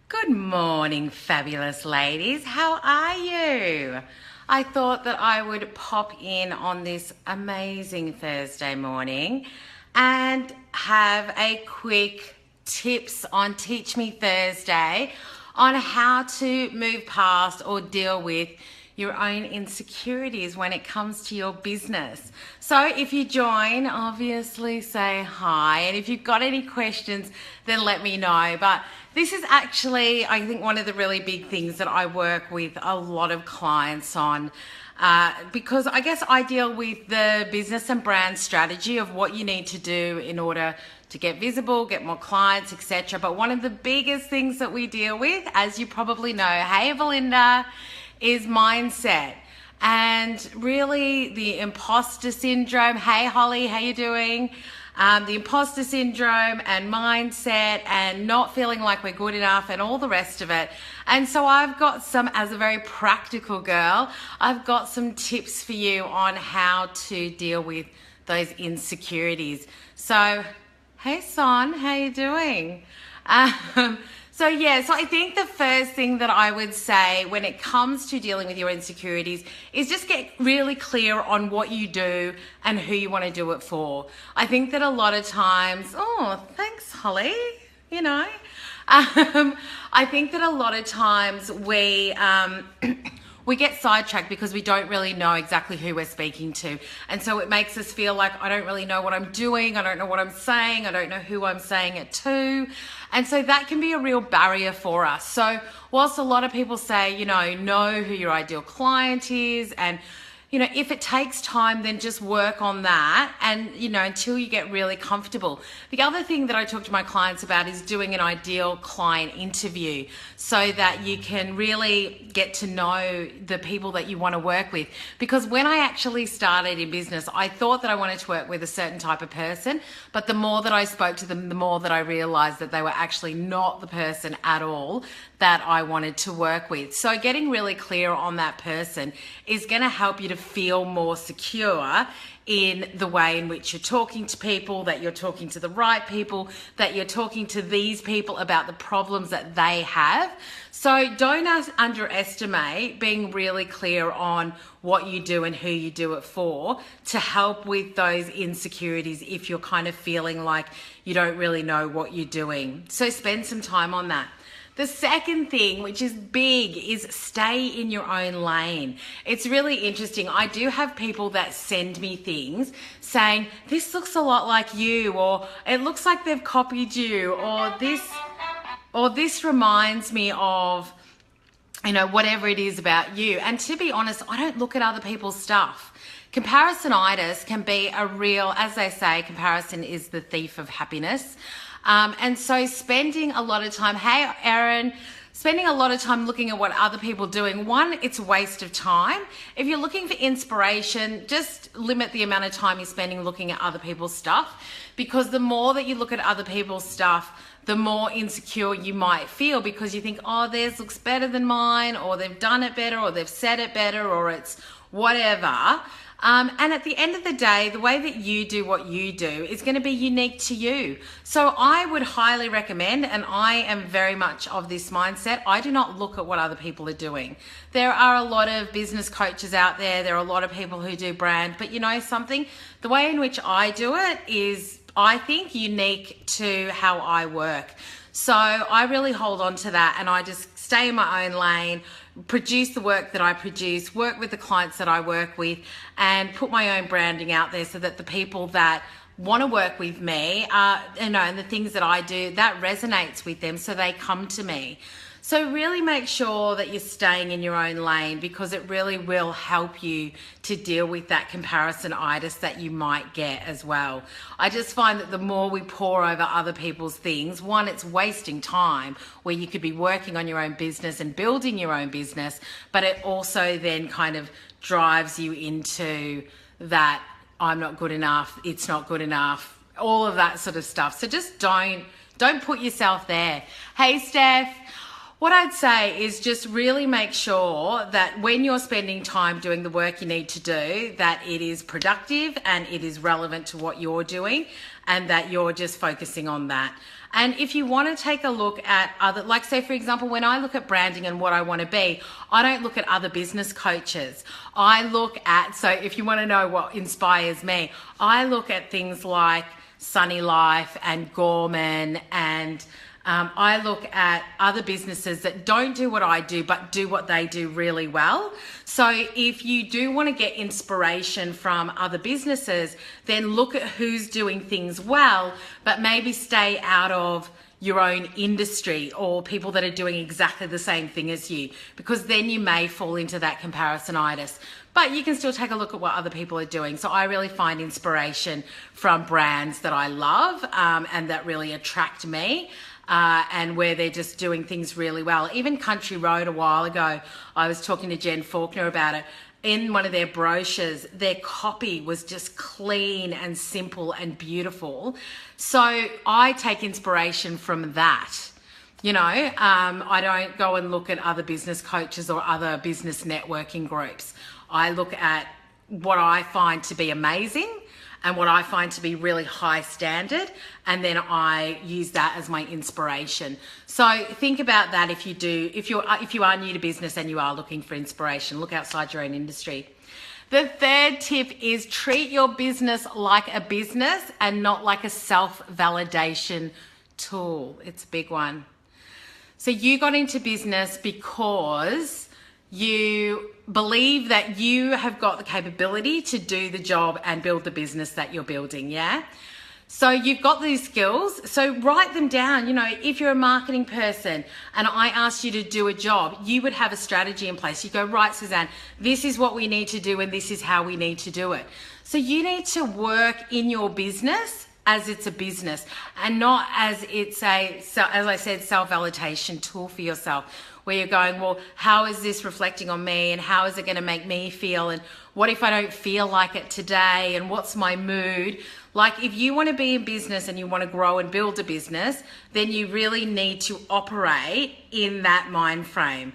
Good morning, fabulous ladies. How are you? I thought that I would pop in on this amazing Thursday morning and have a quick tips on Teach Me Thursday on how to move past or deal with your own insecurities when it comes to your business. So if you join, obviously say hi. And if you've got any questions, then let me know. But this is actually, I think, one of the really big things that I work with a lot of clients on. Because I guess I deal with the business and brand strategy of what you need to do in order to get visible, get more clients, etc. But one of the biggest things that we deal with, as you probably know, hey Belinda, is mindset. And really the imposter syndrome. Hey Holly, how you doing? The imposter syndrome and mindset and not feeling like we're good enough and all the rest of it. And so I've got some, as a very practical girl, I've got some tips for you on how to deal with those insecurities. So, hey Son, how you doing? So I think the first thing that I would say when it comes to dealing with your insecurities is just get really clear on what you do and who you want to do it for. I think that a lot of times, oh, thanks, Holly, I think that a lot of times we get sidetracked because we don't really know exactly who we're speaking to. And so it makes us feel like I don't really know what I'm doing. I don't know what I'm saying. I don't know who I'm saying it to. And so that can be a real barrier for us. So whilst a lot of people say, know who your ideal client is, and if it takes time, then just work on that and, until you get really comfortable. The other thing that I talk to my clients about is doing an ideal client interview so that you can really get to know the people that you want to work with. Because when I actually started in business, I thought that I wanted to work with a certain type of person, but the more that I spoke to them, the more that I realized that they were actually not the person at all that I wanted to work with. So getting really clear on that person is going to help you to feel more secure in the way in which you're talking to people, that you're talking to the right people, that you're talking to these people about the problems that they have. So don't underestimate being really clear on what you do and who you do it for to help with those insecurities if you're kind of feeling like you don't really know what you're doing. So spend some time on that. The second thing, which is big, is stay in your own lane. It's really interesting. I do have people that send me things saying, this looks a lot like you, or it looks like they've copied you, or this reminds me of, whatever it is about you. And to be honest, I don't look at other people's stuff. Comparisonitis can be a real, as they say, comparison is the thief of happiness. And so spending a lot of time, hey Erin, spending a lot of time looking at what other people are doing, one, it's a waste of time. If you're looking for inspiration, just limit the amount of time you're spending looking at other people's stuff, because the more that you look at other people's stuff, the more insecure you might feel because you think, oh, theirs looks better than mine, or they've done it better, or they've said it better, or it's whatever. And at the end of the day, the way that you do what you do is going to be unique to you. So I would highly recommend, and I am very much of this mindset, I do not look at what other people are doing. There are a lot of business coaches out there. There are a lot of people who do brand, but something, the way in which I do it is, I think, unique to how I work. So I really hold on to that, and I just stay in my own lane, produce the work that I produce, work with the clients that I work with, and put my own branding out there so that the people that want to work with me, and the things that I do, that resonates with them, so they come to me. So really make sure that you're staying in your own lane, because it really will help you to deal with that comparisonitis that you might get as well. I just find that the more we pour over other people's things, one, it's wasting time where you could be working on your own business and building your own business, but it also then kind of drives you into that I'm not good enough, it's not good enough, all of that sort of stuff. So just don't put yourself there. Hey Steph, what I'd say is just really make sure that when you're spending time doing the work you need to do, that it is productive and it is relevant to what you're doing, and that you're just focusing on that. And if you want to take a look at other, like say for example, when I look at branding and what I want to be, I don't look at other business coaches. I look at, so if you want to know what inspires me, I look at things like Sunny Life and Gorman, and I look at other businesses that don't do what I do, but do what they do really well. So if you do want to get inspiration from other businesses, then look at who's doing things well, but maybe stay out of your own industry or people that are doing exactly the same thing as you, because then you may fall into that comparisonitis. But you can still take a look at what other people are doing. So I really find inspiration from brands that I love and that really attract me. And where they're just doing things really well. Even Country Road a while ago, I was talking to Jen Faulkner about it. In one of their brochures, their copy was just clean and simple and beautiful. So I take inspiration from that. You know, I don't go and look at other business coaches or other business networking groups. I look at what I find to be amazing and what I find to be really high standard, and then I use that as my inspiration. So think about that if you are new to business and you are looking for inspiration, look outside your own industry. The third tip is treat your business like a business and not like a self-validation tool. It's a big one. So you got into business because you believe that you have got the capability to do the job and build the business that you're building, yeah? So you've got these skills, so write them down. You know, if you're a marketing person and I asked you to do a job, you would have a strategy in place. You go, right, Suzanne, this is what we need to do and this is how we need to do it. So you need to work in your business as it's a business and not as it's a, as I said, self-validation tool for yourself, where you're going, well, how is this reflecting on me and how is it going to make me feel, and what if I don't feel like it today, and what's my mood? Like, if you want to be in business and you want to grow and build a business, then you really need to operate in that mind frame.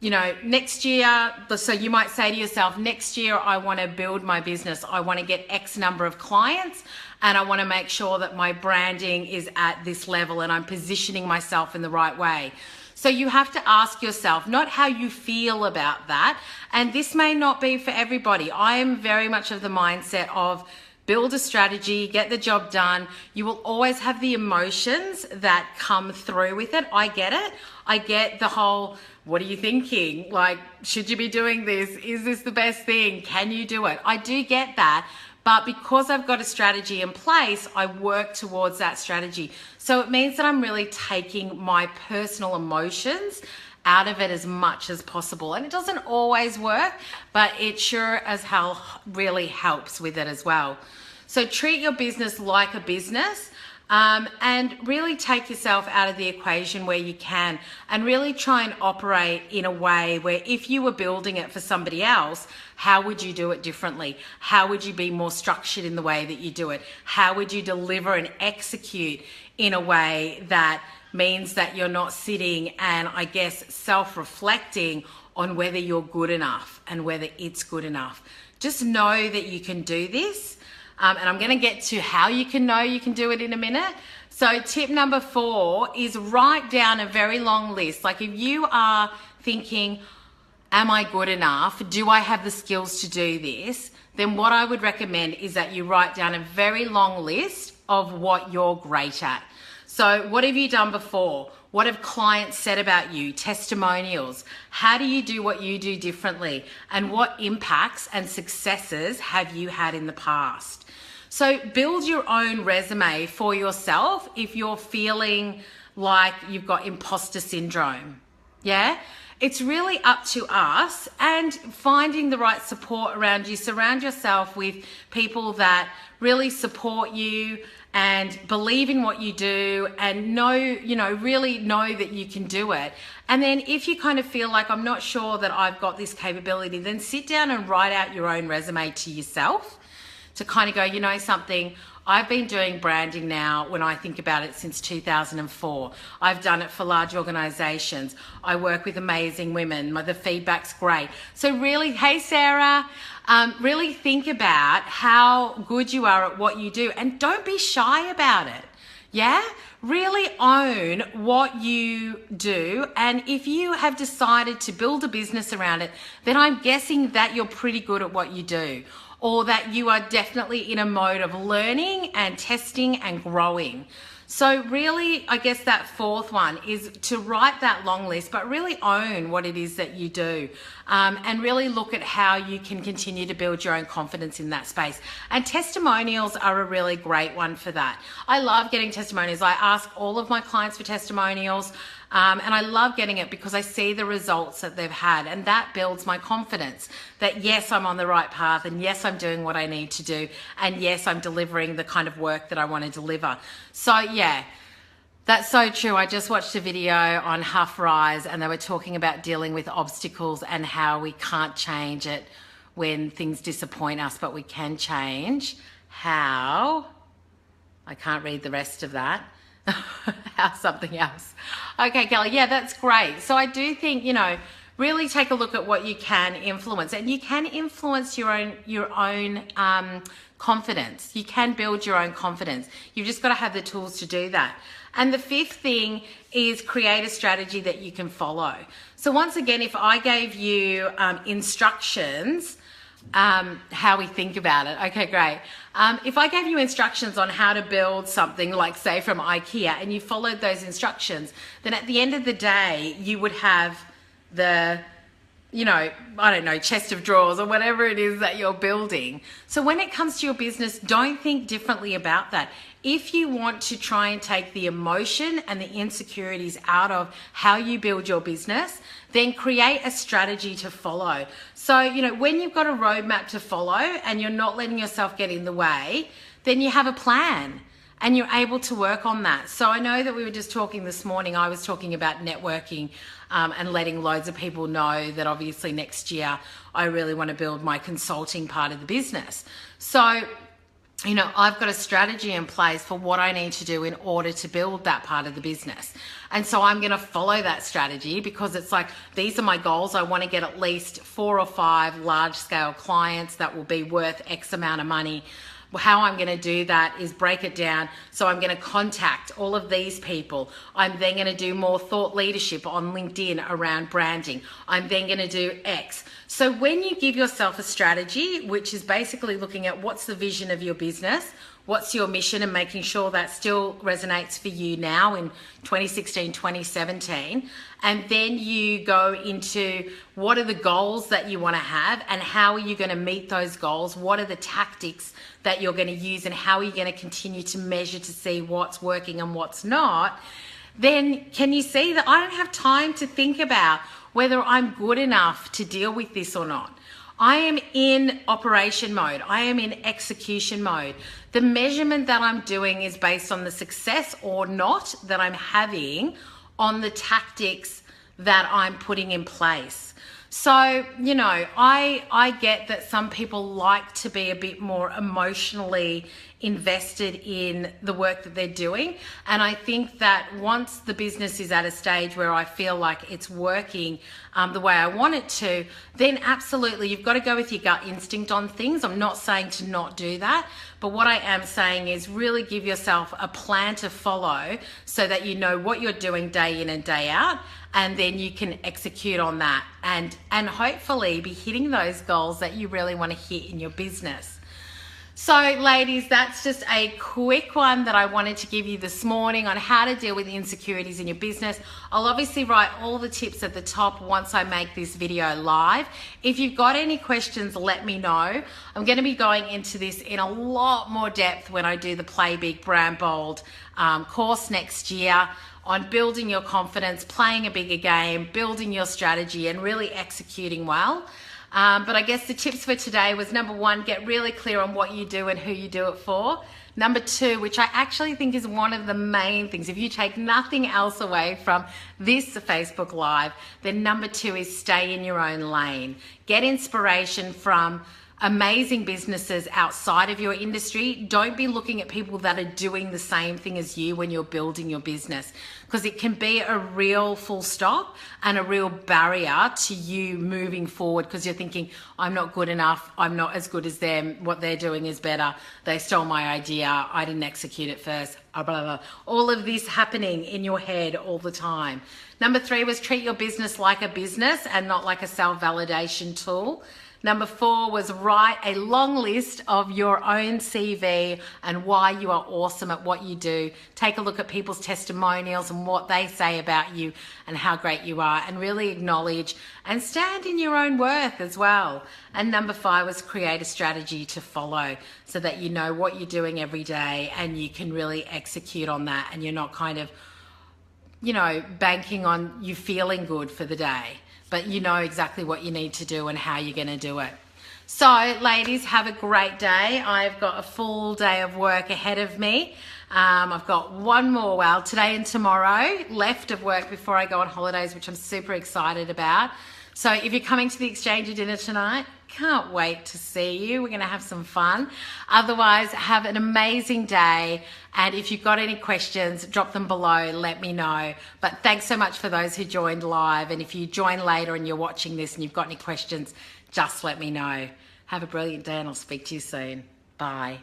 You know, next year, so you might say to yourself, next year I want to build my business. I want to get X number of clients and I want to make sure that my branding is at this level and I'm positioning myself in the right way. So you have to ask yourself, not how you feel about that. And this may not be for everybody. I am very much of the mindset of build a strategy, get the job done. You will always have the emotions that come through with it. I get it. I get the whole, what are you thinking? Like, should you be doing this? Is this the best thing? Can you do it? I do get that. But because I've got a strategy in place, I work towards that strategy. So it means that I'm really taking my personal emotions out of it as much as possible. And it doesn't always work, but it sure as hell really helps with it as well. So treat your business like a business. And really take yourself out of the equation where you can, and really try and operate in a way where if you were building it for somebody else, how would you do it differently? How would you be more structured in the way that you do it? How would you deliver and execute in a way that means that you're not sitting and, I guess, self-reflecting on whether you're good enough and whether it's good enough? Just know that you can do this. And I'm going to get to how you can know you can do it in a minute. So tip number 4 is write down a very long list. Like, if you are thinking, am I good enough? Do I have the skills to do this? Then what I would recommend is that you write down a very long list of what you're great at. So what have you done before? What have clients said about you? Testimonials. How do you do what you do differently? And what impacts and successes have you had in the past? So build your own resume for yourself if you're feeling like you've got imposter syndrome. Yeah? It's really up to us, and finding the right support around you. Surround yourself with people that really support you and believe in what you do and really know that you can do it. And then if you kind of feel like, I'm not sure that I've got this capability, then sit down and write out your own resume to yourself to kind of go, you know something, I've been doing branding now, when I think about it, since 2004. I've done it for large organizations. I work with amazing women. The feedback's great. So really, hey Sarah, really think about how good you are at what you do, and don't be shy about it. Yeah? really own what you do. And if you have decided to build a business around it, then I'm guessing that you're pretty good at what you do, or that you are definitely in a mode of learning and testing and growing. So really, I guess that fourth one is to write that long list, but really own what it is that you do, and really look at how you can continue to build your own confidence in that space. And testimonials are a really great one for that. I love getting testimonials. I ask all of my clients for testimonials. And I love getting it because I see the results that they've had, and that builds my confidence that yes, I'm on the right path, and yes, I'm doing what I need to do, and yes, I'm delivering the kind of work that I want to deliver. So yeah, that's so true. I just watched a video on Huff Rise, and they were talking about dealing with obstacles and how we can't change it when things disappoint us, but we can change how. I can't read the rest of that. How something else. Okay, Kelly, yeah, that's great. So I do think, really take a look at what you can influence, and you can influence your own confidence. You can build your own confidence. You've just got to have the tools to do that. And the fifth thing is create a strategy that you can follow. So once again, if I gave you instructions, how we think about it. Okay, great. If I gave you instructions on how to build something like, say, from IKEA, and you followed those instructions, then at the end of the day, you would have the, I don't know, chest of drawers or whatever it is that you're building. So when it comes to your business, don't think differently about that. If you want to try and take the emotion and the insecurities out of how you build your business, then create a strategy to follow. So, when you've got a roadmap to follow and you're not letting yourself get in the way, then you have a plan and you're able to work on that. So I know that we were just talking this morning, I was talking about networking and letting loads of people know that obviously next year I really want to build my consulting part of the business. So, I've got a strategy in place for what I need to do in order to build that part of the business. And so I'm going to follow that strategy because it's like, these are my goals. I want to get at least 4 or 5 large scale clients that will be worth X amount of money. How I'm going to do that is break it down. So I'm going to contact all of these people. I'm then going to do more thought leadership on LinkedIn around branding. I'm then going to do X. So when you give yourself a strategy, which is basically looking at what's the vision of your business, what's your mission, and making sure that still resonates for you now in 2016, 2017. And then you go into what are the goals that you want to have and how are you going to meet those goals? What are the tactics that you're going to use and how are you going to continue to measure to see what's working and what's not? Then can you see that I don't have time to think about whether I'm good enough to deal with this or not? I am in operation mode. I am in execution mode. The measurement that I'm doing is based on the success or not that I'm having on the tactics that I'm putting in place. So, I get that some people like to be a bit more emotionally invested in the work that they're doing. And I think that once the business is at a stage where I feel like it's working the way I want it to, then absolutely, you've got to go with your gut instinct on things. I'm not saying to not do that, but what I am saying is really give yourself a plan to follow so that you know what you're doing day in and day out, and then you can execute on that and hopefully be hitting those goals that you really want to hit in your business. So ladies, that's just a quick one that I wanted to give you this morning on how to deal with insecurities in your business. I'll obviously write all the tips at the top once I make this video live. If you've got any questions, let me know. I'm going to be going into this in a lot more depth when I do the Play Big, Brand Bold course next year on building your confidence, playing a bigger game, building your strategy, and really executing well. But I guess the tips for today was, number 1, get really clear on what you do and who you do it for. Number 2, which I actually think is one of the main things, if you take nothing else away from this Facebook Live, then number 2 is stay in your own lane. Get inspiration from amazing businesses outside of your industry. Don't be looking at people that are doing the same thing as you when you're building your business, because it can be a real full stop and a real barrier to you moving forward, because you're thinking, I'm not good enough, I'm not as good as them, what they're doing is better, they stole my idea, I didn't execute it first, blah, blah, blah. All of this happening in your head all the time. Number 3 was treat your business like a business and not like a self-validation tool. Number 4 was write a long list of your own CV and why you are awesome at what you do. Take a look at people's testimonials and what they say about you and how great you are, and really acknowledge and stand in your own worth as well. And number 5 was create a strategy to follow so that you know what you're doing every day and you can really execute on that, and you're not kind of, you know, banking on you feeling good for the day, but you know exactly what you need to do and how you're going to do it. So ladies, have a great day. I've got a full day of work ahead of me. I've got one more, well, today and tomorrow left of work before I go on holidays, which I'm super excited about. So if you're coming to the Exchanger dinner tonight, can't wait to see you. We're going to have some fun. Otherwise, have an amazing day. And if you've got any questions, drop them below, let me know. But thanks so much for those who joined live. And if you join later and you're watching this and you've got any questions, just let me know. Have a brilliant day and I'll speak to you soon. Bye.